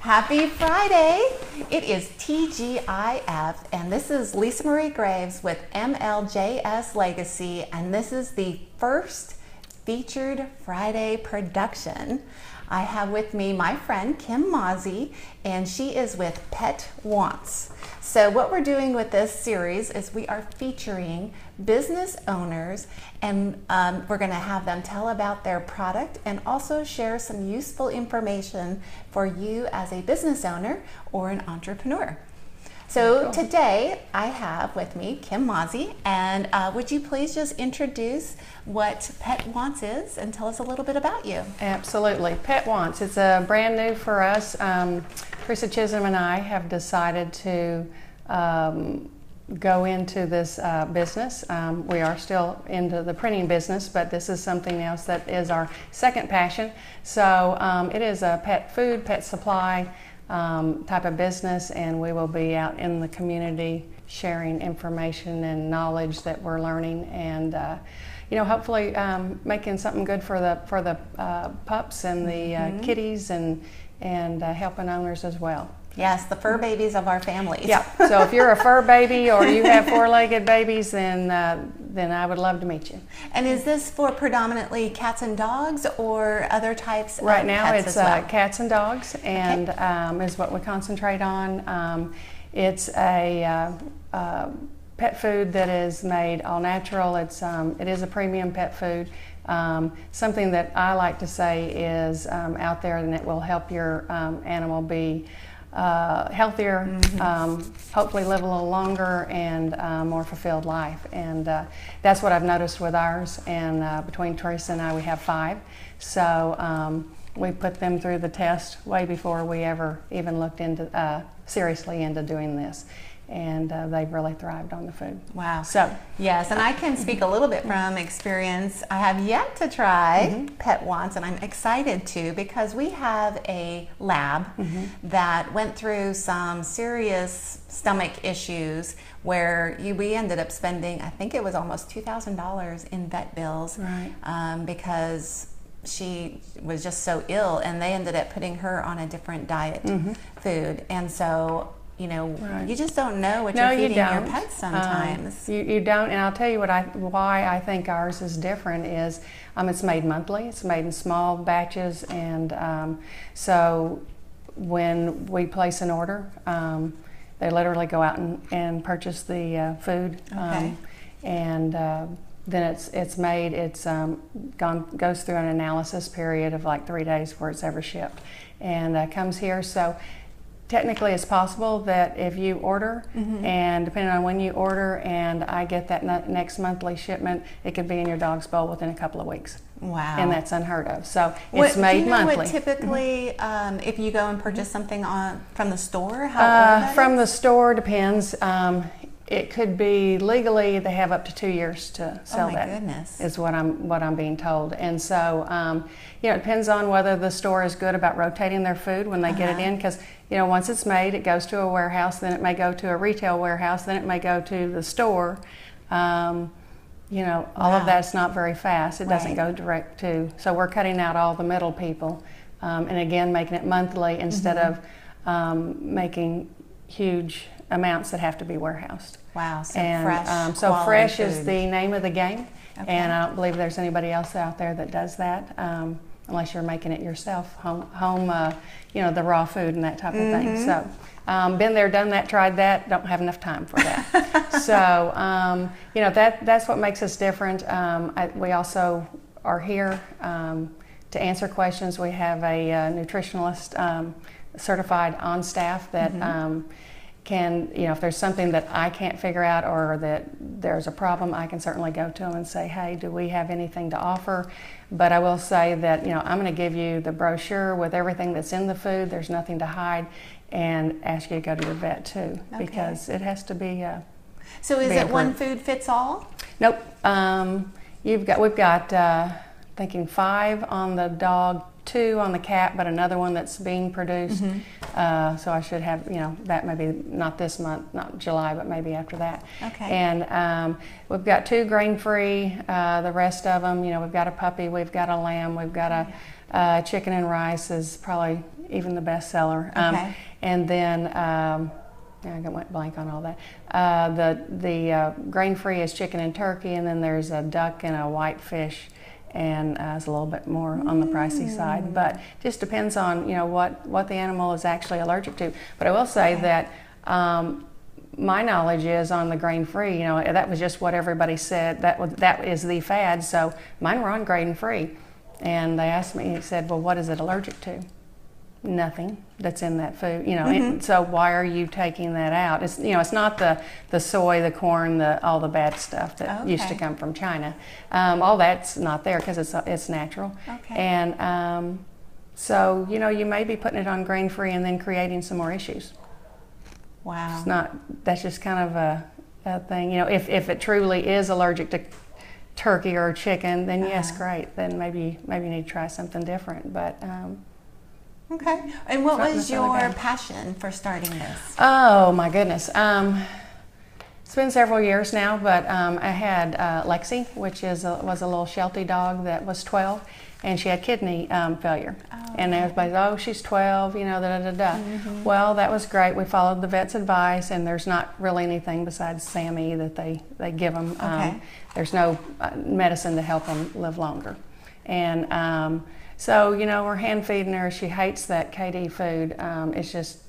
Happy Friday! It is TGIF, and this is Lisa Marie Graves with MLJS Legacy, and this is the first featured Friday production. I have with me my friend Kim Mauzy, and she is with Pet West. So what we're doing with this series is we are featuring business owners, and we're going to have them tell about their product and also share some useful information for you as a business owner or an entrepreneur. So today I have with me Kim Mauzy, and would you please just introduce what Pet West is and tell us a little bit about you? Absolutely. Pet West, it's brand new for us. Pet Chisholm and I have decided to go into this business. We are still into the printing business, but this is something else that is our second passion. So it is a pet food, pet supply type of business, and we will be out in the community sharing information and knowledge that we're learning, and hopefully making something good for the pups and the kitties, and helping owners as well. Yes, the fur babies of our families. Yeah. So if you're a fur baby or you have four-legged babies, then I would love to meet you. And is this for predominantly cats and dogs or other types right of now pets it's as well? Cats and dogs, and is what we concentrate on. It's a pet food that is made all natural. It is a premium pet food. Something that I like to say is out there, and it will help your animal be healthier, hopefully live a little longer, and more fulfilled life. And that's what I've noticed with ours. And between Teresa and I, we have 5. So we put them through the test way before we ever even looked into seriously into doing this. And they've really thrived on the food. Wow. So yes, and I can speak a little bit from experience. I have yet to try Pet West, and I'm excited to, because we have a lab that went through some serious stomach issues where we ended up spending, I think it was almost $2,000 in vet bills, right. Because she was just so ill, and they ended up putting her on a different diet food. And so you just don't know what you're feeding your pets sometimes. You don't, and I'll tell you why I think ours is different is it's made monthly. It's made in small batches, and so when we place an order, they literally go out and purchase the food, and then it's made. It's goes through an analysis period of like 3 days before it's ever shipped, and comes here. So technically, it's possible that if you order, and depending on when you order, and I get that next monthly shipment, it could be in your dog's bowl within a couple of weeks. Wow. And that's unheard of. So it's made monthly. What typically, if you go and purchase something from the store, how from the store depends. It could be legally, they have up to 2 years to sell that. Oh my goodness. Is what I'm being told. And so it depends on whether the store is good about rotating their food when they get it in, because once it's made, it goes to a warehouse, then it may go to a retail warehouse, then it may go to the store. All of that's not very fast. It doesn't go direct to. So we're cutting out all the middle people, and again making it monthly instead of making huge amounts that have to be warehoused. Wow. So fresh. So fresh is the name of the game, and I don't believe there's anybody else out there that does that, unless you're making it yourself, home, the raw food and that type of thing. So been there, done that, tried that. Don't have enough time for that. So that's what makes us different. We also are here to answer questions. We have a nutritionalist certified on staff that can, if there's something that I can't figure out or that there's a problem, I can certainly go to them and say, hey, do we have anything to offer? But I will say that, I'm going to give you the brochure with everything that's in the food. There's nothing to hide, and ask you to go to your vet too, because it has to be. So is it one food fits all? Nope. We've got thinking 5 on the dog, 2 on the cat, but another one that's being produced. So I should have, that maybe not this month, not July, but maybe after that. Okay. And we've got 2 grain-free. The rest of them, we've got a puppy, we've got a lamb, we've got Chicken and rice is probably even the best seller. Okay. And then I went blank on all that. The grain-free is chicken and turkey, and then there's a duck and a whitefish, and it's a little bit more on the pricey side. But just depends on what the animal is actually allergic to. But I will say that my knowledge is on the grain-free. That was just what everybody said. That is the fad. So mine were on grain-free, and they asked me. He said, "Well, what is it allergic to?" Nothing that's in that food, and so why are you taking that out? It's it's not the soy, the corn, all the bad stuff that used to come from China. All that's not there because it's natural. Okay. And so you may be putting it on grain free and then creating some more issues. Wow. It's not. That's just kind of a thing. If it truly is allergic to turkey or chicken, then yes, great. Then maybe you need to try something different. But okay. And what was your passion for starting this? Oh my goodness. It's been several years now, but I had Lexi, which was a little Sheltie dog that was 12, and she had kidney failure. Oh, and everybody's, oh, she's 12, Well, that was great. We followed the vet's advice, and there's not really anything besides Sammy that they give them. Okay. There's no medicine to help them live longer. And so, we're hand feeding her. She hates that KD food. It just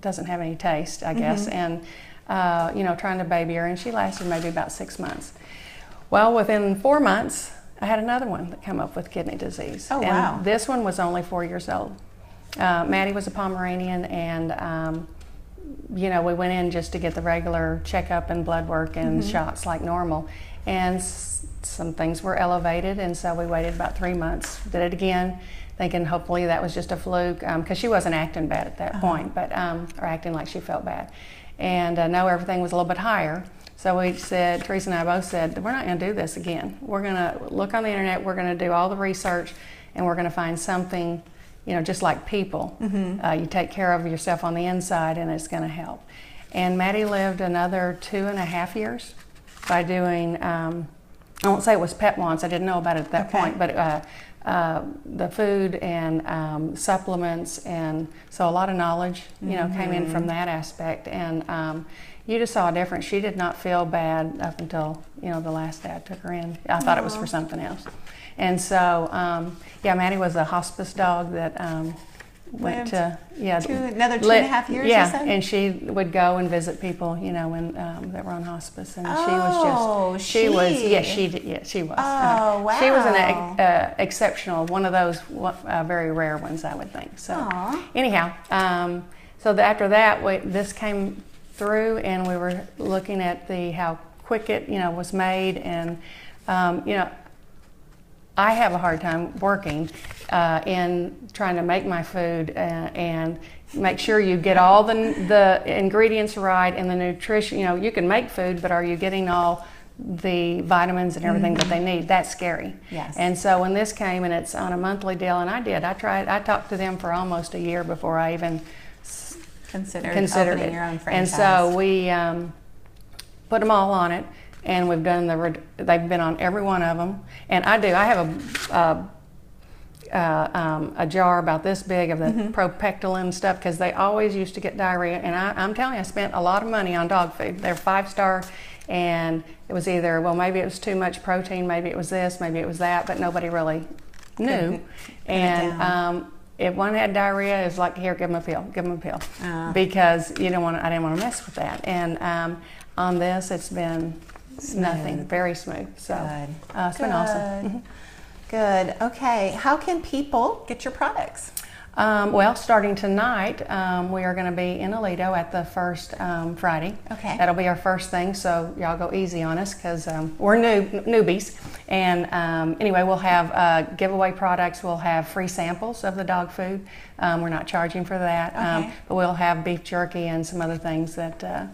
doesn't have any taste, I guess. And, trying to baby her, and she lasted maybe about 6 months. Well, within 4 months, I had another one that came up with kidney disease. Oh, wow. And this one was only 4 years old. Maddie was a Pomeranian, and, we went in just to get the regular checkup and blood work and shots like normal. And some things were elevated, and so we waited about 3 months, did it again, thinking hopefully that was just a fluke, because she wasn't acting bad at that point, but or acting like she felt bad. And no, everything was a little bit higher. So we said, Teresa and I both said, we're not going to do this again. We're going to look on the internet, we're going to do all the research, and we're going to find something, just like people. You take care of yourself on the inside, and it's going to help. And Maddie lived another 2.5 years by doing, I won't say it was Pet Wants, I didn't know about it at that point, but the food and supplements, and so a lot of knowledge, came in from that aspect. And you just saw a difference. She did not feel bad up until, the last day I took her in. I thought it was for something else. And so, Maddie was a hospice dog that went to another 2.5 years. Yeah, you said? and she would go and visit people, when that were on hospice, and she was. She was. Oh, wow. She was an exceptional, one of those very rare ones, I would think. So, anyhow, after that, this came through, and we were looking at how quick it, was made, and I have a hard time working in trying to make my food and make sure you get all the ingredients right and the nutrition. You can make food, but are you getting all the vitamins and everything that they need? That's scary. Yes. And so when this came, and it's on a monthly deal, and I talked to them for almost a year before I even considered opening it. your own franchise. And so we put them all on it. And we've done they've been on every one of them. And I have a jar about this big of the propectolin stuff, because they always used to get diarrhea. And I'm telling you, I spent a lot of money on dog food. They're 5-star, and it was either, well, maybe it was too much protein, maybe it was this, maybe it was that, but nobody really knew. And if one had diarrhea, it's like, here, give them a pill, because I didn't want to mess with that. And on this, it's been nothing, very smooth. So it's been awesome. Good. Okay. How can people get your products? Well, starting tonight, we are going to be in Aledo at the first Friday. Okay. That'll be our first thing, so y'all go easy on us, because we're newbies. And anyway, we'll have giveaway products. We'll have free samples of the dog food. We're not charging for that, but we'll have beef jerky and some other things that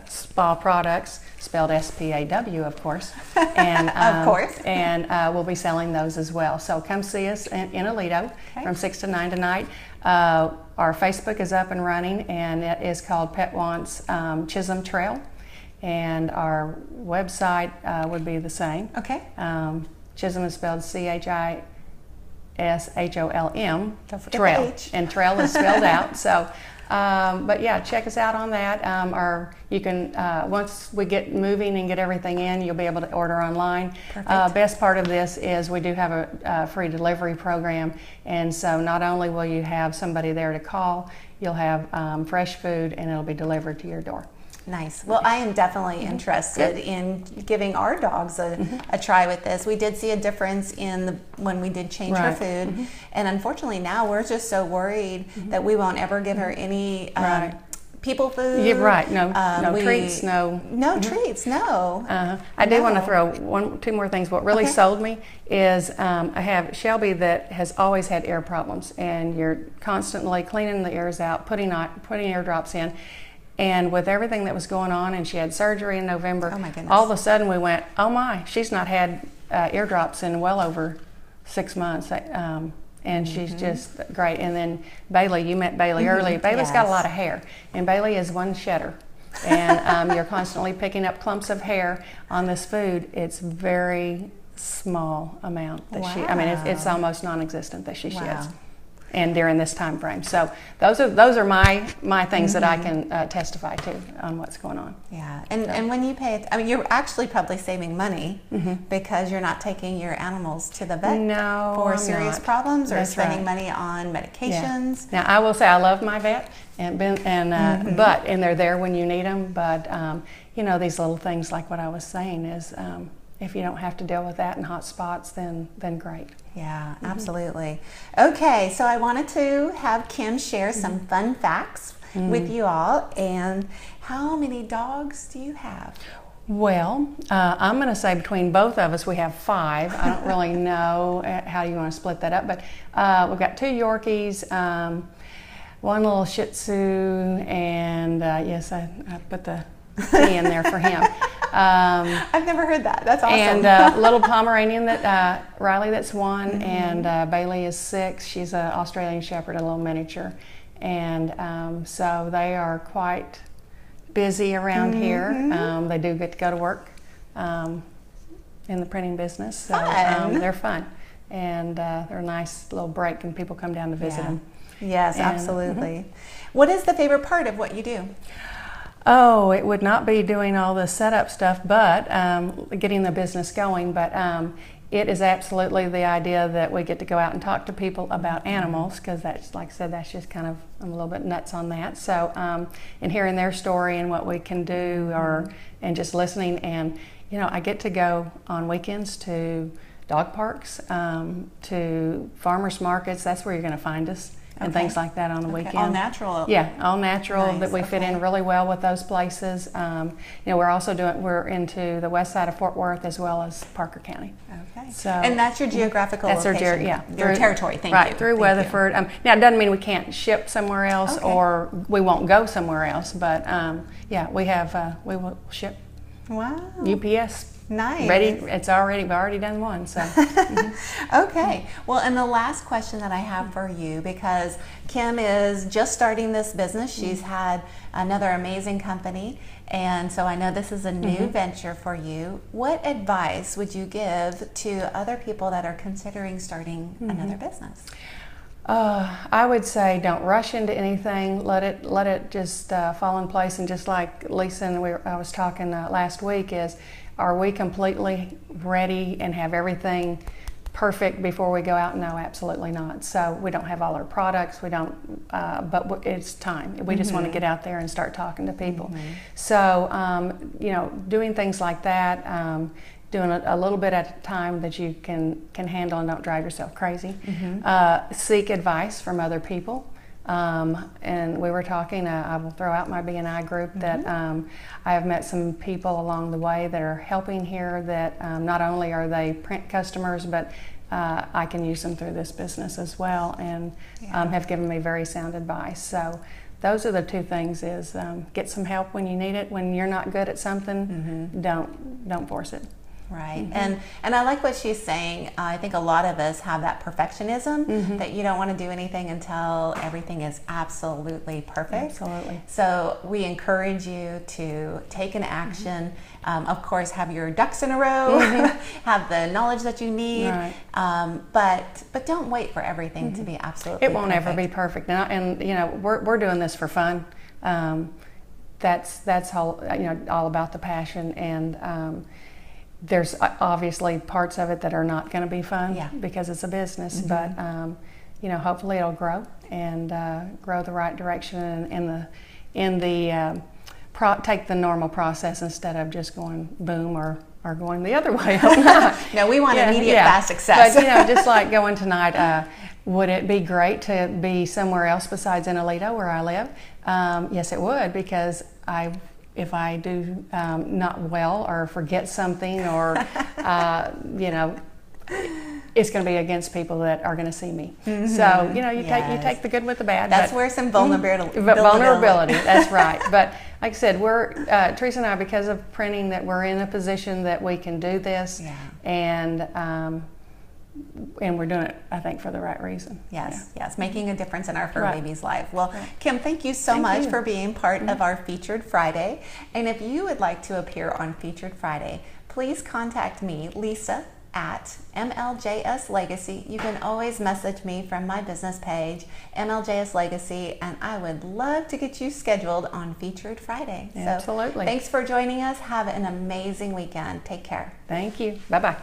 spa products, spelled SPAW, of course. And, of course. And we'll be selling those as well. So come see us in Aledo from 6 to 9 tonight. Our Facebook is up and running, and it is called Pet West Chisholm Trail. And our website would be the same. Okay. Chisholm is spelled CHISHOLM. Chisholm, Don't forget the Trail, H. and Trail is spelled out. So, but yeah, check us out on that. Or you can, once we get moving and get everything in, you'll be able to order online. Best part of this is we do have a free delivery program, and so not only will you have somebody there to call, you'll have fresh food, and it'll be delivered to your door. Nice. Well, I am definitely interested in giving our dogs a try with this. We did see a difference in when we did change her food, and unfortunately now we're just so worried that we won't ever give her any people food. Yeah, right. No treats. No treats. No. I do want to throw two more things. What really sold me is I have Shelby that has always had ear problems, and you're constantly cleaning the ears out, putting ear drops in. And with everything that was going on, and she had surgery in November, oh my goodness. All of a sudden we went, oh my, she's not had eardrops in well over 6 months. And she's just great. And then Bailey, you met Bailey earlier. Bailey's got a lot of hair, and Bailey is one shedder. And you're constantly picking up clumps of hair on this food. It's very small amount that she, I mean, it's almost non-existent that she sheds. And during this time frame, so those are my things that I can testify to on what's going on. Yeah, and when you pay, I mean, you're actually probably saving money because you're not taking your animals to the vet for serious problems or spending money on medications. Yeah. Now I will say I love my vet, and they're there when you need them. But you know, these little things like what I was saying is. If you don't have to deal with that in hot spots, then great. Yeah, absolutely. Okay, so I wanted to have Kim share some fun facts with you all. And how many dogs do you have? Well, I'm going to say between both of us we have 5. I don't really know how you want to split that up, but we've got 2 Yorkies, 1 little Shih Tzu, and yes, I put the T in there for him. I've never heard that. That's awesome. And a little Pomeranian that Riley, that's 1, and Bailey is 6. She's an Australian Shepherd, a little miniature, and so they are quite busy around here. They do get to go to work in the printing business, so they're fun, and they're a nice little break, and people come down to visit them. Yes, absolutely. What is the favorite part of what you do? Oh, it would not be doing all the setup stuff, but getting the business going. But it is absolutely the idea that we get to go out and talk to people about animals, because that's, like I said, that's just kind of, I'm a little bit nuts on that. So, and hearing their story and what we can do, and just listening. And, you know, I get to go on weekends to dog parks, to farmers markets. That's where you're going to find us. And things like that on the weekend. All natural. Yeah, all natural. Nice. That we fit in really well with those places. You know, we're into the west side of Fort Worth as well as Parker County. Okay. So, and that's your geographical location. Your territory. Thank you. Through Weatherford. Now it doesn't mean we can't ship somewhere else or we won't go somewhere else, but yeah, we will ship. Wow. UPS. Nice. Ready. We've already done 1. So. Okay. Well, and the last question that I have for you, because Kim is just starting this business. She's had another amazing company, and so I know this is a new venture for you. What advice would you give to other people that are considering starting another business? I would say don't rush into anything. Let it just fall in place. And just like Lisa and I was talking last week, are we completely ready and have everything perfect before we go out? No, absolutely not. So we don't have all our products. We don't, but it's time. We just want to get out there and start talking to people. So you know, doing things like that. Doing a little bit at a time that you can handle and don't drive yourself crazy. Seek advice from other people. And we were talking, I will throw out my B&I group that I have met some people along the way that are helping here that not only are they print customers, but I can use them through this business as well, and have given me very sound advice. So those are the 2 things: is get some help when you need it. When you're not good at something, don't force it. Right. And I like what she's saying. I think a lot of us have that perfectionism that you don't want to do anything until everything is absolutely perfect. Absolutely. So we encourage you to take an action. Of course, have your ducks in a row, have the knowledge that you need, but don't wait for everything to be absolutely It won't perfect. ever be perfect. And you know, we're doing this for fun. That's all, you know, all about the passion. And there's obviously parts of it that are not going to be fun because it's a business. But you know, hopefully it'll grow and grow the right direction in the take the normal process instead of just going boom or going the other way. No, we want immediate fast success. But you know, just like going tonight, would it be great to be somewhere else besides in Aledo where I live? Yes, it would, because if I do not well or forget something or you know, it's going to be against people that are going to see me. So you know, you take the good with the bad. That's where some vulnerability. That's right. But like I said, we're Teresa and I, because of printing, that we're in a position that we can do this, and we're doing it, I think, for the right reason. Yes, making a difference in our fur baby's life. Well, Kim, thank you so much for being part of our Featured Friday. And if you would like to appear on Featured Friday, please contact me, Lisa, at MLJS Legacy. You can always message me from my business page, MLJS Legacy, and I would love to get you scheduled on Featured Friday. Absolutely. So thanks for joining us. Have an amazing weekend. Take care. Thank you. Bye-bye.